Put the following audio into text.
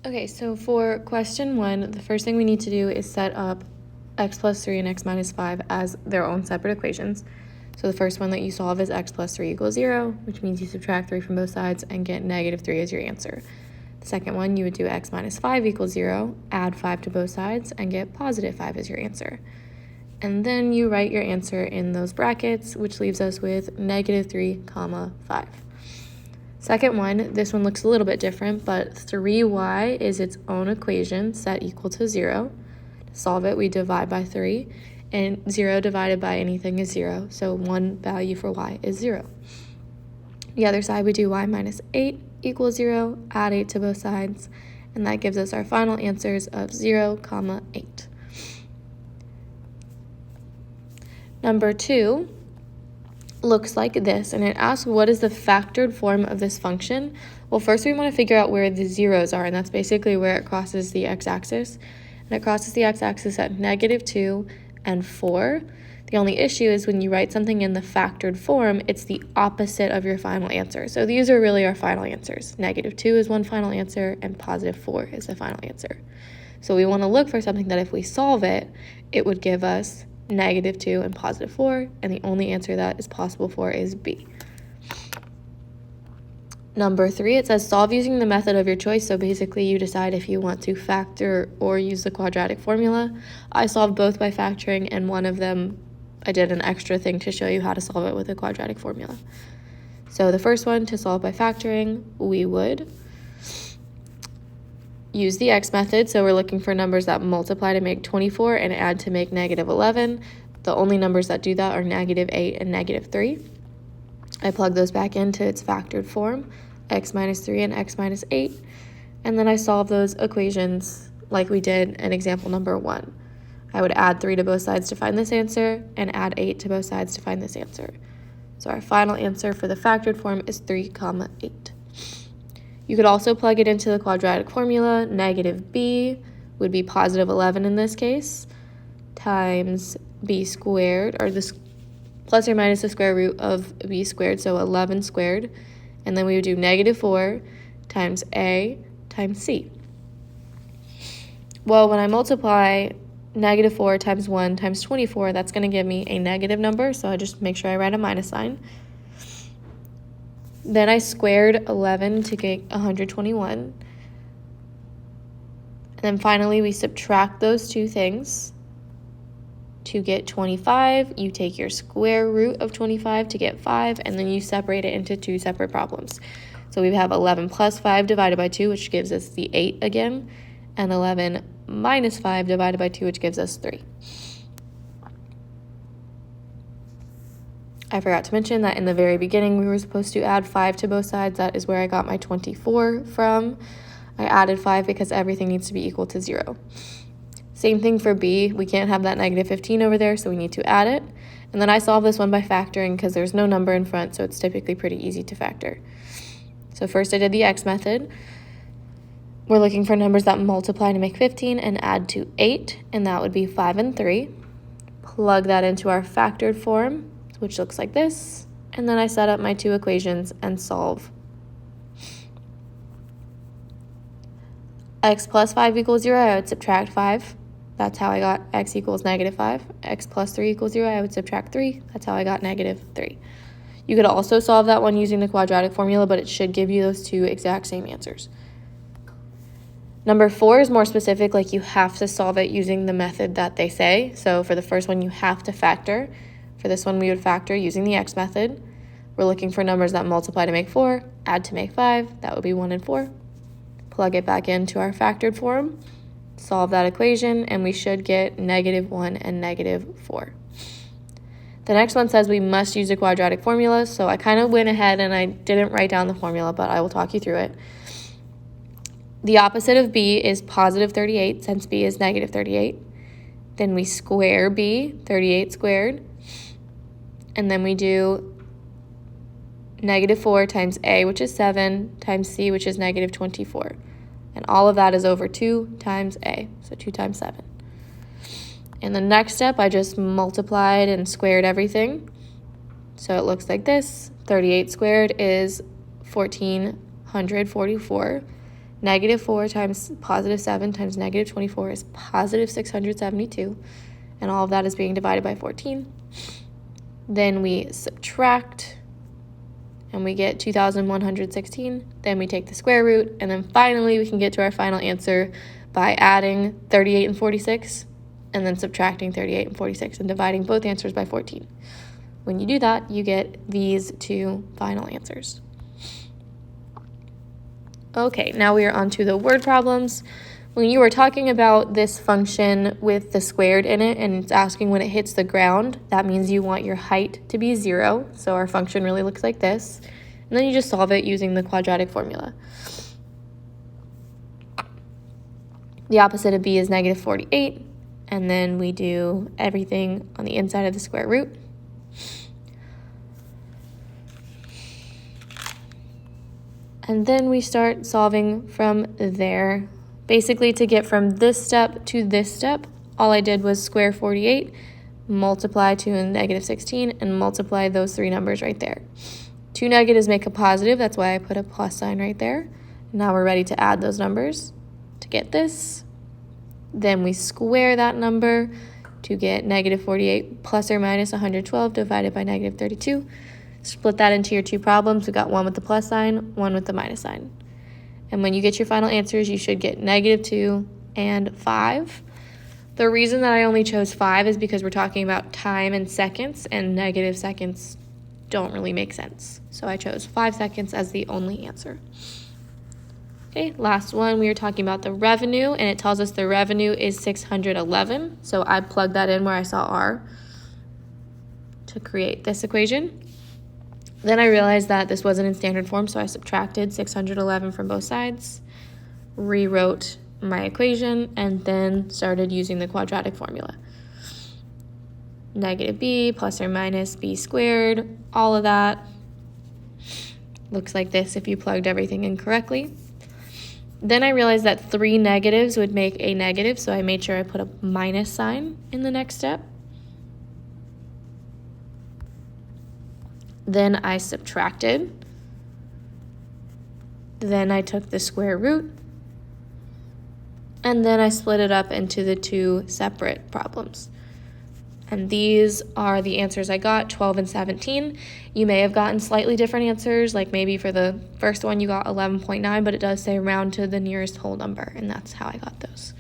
Okay, so for question 1, the first thing we need to do is set up x plus 3 and x minus 5 as their own separate equations. So the first one that you solve is x plus 3 equals 0, which means you subtract 3 from both sides and get negative 3 as your answer. The second one, you would do x minus 5 equals 0, add 5 to both sides, and get positive 5 as your answer. And then you write your answer in those brackets, which leaves us with negative 3, 5. Second one, this one looks a little bit different, but 3y is its own equation set equal to 0. To solve it, we divide by 3, and 0 divided by anything is 0, so one value for y is 0. The other side, we do y minus 8 equals 0, add 8 to both sides, and that gives us our final answers of 0, 8. Number 2 looks like this, and it asks what is the factored form of this function. Well, first we want to figure out where the zeros are, and that's basically where it crosses the x-axis. And it crosses the x-axis at negative 2 and 4. The only issue is when you write something in the factored form, it's the opposite of your final answer. So these are really our final answers. Negative 2 is one final answer, and positive 4 is the final answer. So we want to look for something that if we solve it, it would give us negative 2 and positive 4, and the only answer that is possible for is B. Number 3, it says solve using the method of your choice. So basically you decide if you want to factor or use the quadratic formula. I solved both by factoring, and one of them I did an extra thing to show you how to solve it with a quadratic formula. So the first one, to solve by factoring, we would use the x method. So we're looking for numbers that multiply to make 24 and add to make negative 11. The only numbers that do that are negative 8 and negative 3. I plug those back into its factored form, x minus 3 and x minus 8, and then I solve those equations like we did in example number 1. I would add 3 to both sides to find this answer, and add 8 to both sides to find this answer. So our final answer for the factored form is 3, 8. You could also plug it into the quadratic formula. Negative b would be positive 11 in this case, times b squared, or this plus or minus the square root of b squared, so 11 squared. And then we would do negative 4 times a times c. Well, when I multiply negative 4 times 1 times 24, that's going to give me a negative number, so I just make sure I write a minus sign. Then I squared 11 to get 121. And then finally, we subtract those two things to get 25. You take your square root of 25 to get 5, and then you separate it into two separate problems. So we have 11 plus 5 divided by 2, which gives us the 8 again, and 11 minus 5 divided by 2, which gives us 3. I forgot to mention that in the very beginning we were supposed to add 5 to both sides. That is where I got my 24 from. I added 5 because everything needs to be equal to 0. Same thing for b. We can't have that negative 15 over there, so we need to add it. And then I solved this one by factoring because there's no number in front, so it's typically pretty easy to factor. So first I did the x method. We're looking for numbers that multiply to make 15 and add to 8, and that would be 5 and 3. Plug that into our factored form, which looks like this, and then I set up my two equations and solve. X plus 5 equals 0, I would subtract 5. That's how I got x equals negative 5. X plus 3 equals 0, I would subtract 3. That's how I got negative 3. You could also solve that one using the quadratic formula, but it should give you those two exact same answers. Number 4 is more specific, like you have to solve it using the method that they say. So for the first one, you have to factor. For this one, we would factor using the x method. We're looking for numbers that multiply to make 4, add to make 5. That would be 1 and 4. Plug it back into our factored form, solve that equation, and we should get negative 1 and negative 4. The next one says we must use a quadratic formula, so I kind of went ahead and I didn't write down the formula, but I will talk you through it. The opposite of b is positive 38, since b is negative 38. Then we square b, 38 squared. And then we do negative 4 times a, which is 7, times c, which is negative 24. And all of that is over 2 times a, so 2 times 7. In the next step, I just multiplied and squared everything. So it looks like this. 38 squared is 1,444 Negative 4 times positive 7 times negative 24 is positive 672, and all of that is being divided by 14. Then we subtract, and we get 2,116. Then we take the square root, and then finally we can get to our final answer by adding 38 and 46, and then subtracting 38 and 46, and dividing both answers by 14. When you do that, you get these two final answers. Okay, now we are on to the word problems. When you are talking about this function with the squared in it and it's asking when it hits the ground, that means you want your height to be 0. So our function really looks like this. And then you just solve it using the quadratic formula. The opposite of b is negative 48. And then we do everything on the inside of the square root. And then we start solving from there. Basically, to get from this step to this step, all I did was square 48, multiply to a negative 16, and multiply those three numbers right there. Two negatives make a positive, that's why I put a plus sign right there. Now we're ready to add those numbers to get this. Then we square that number to get negative 48 plus or minus 112 divided by negative 32. Split that into your two problems. We got one with the plus sign, one with the minus sign. And when you get your final answers, you should get negative 2 and 5. The reason that I only chose 5 is because we're talking about time and seconds, and negative seconds don't really make sense. So I chose 5 seconds as the only answer. Okay, last one, we were talking about the revenue, and it tells us the revenue is 611. So I plugged that in where I saw R to create this equation. Then I realized that this wasn't in standard form, so I subtracted 611 from both sides, rewrote my equation, and then started using the quadratic formula. Negative b plus or minus b squared, all of that looks like this if you plugged everything in correctly. Then I realized that 3 negatives would make a negative, so I made sure I put a minus sign in the next step. Then I subtracted. Then I took the square root. And then I split it up into the two separate problems. And these are the answers I got, 12 and 17. You may have gotten slightly different answers, like maybe for the first one you got 11.9, but it does say round to the nearest whole number, and that's how I got those.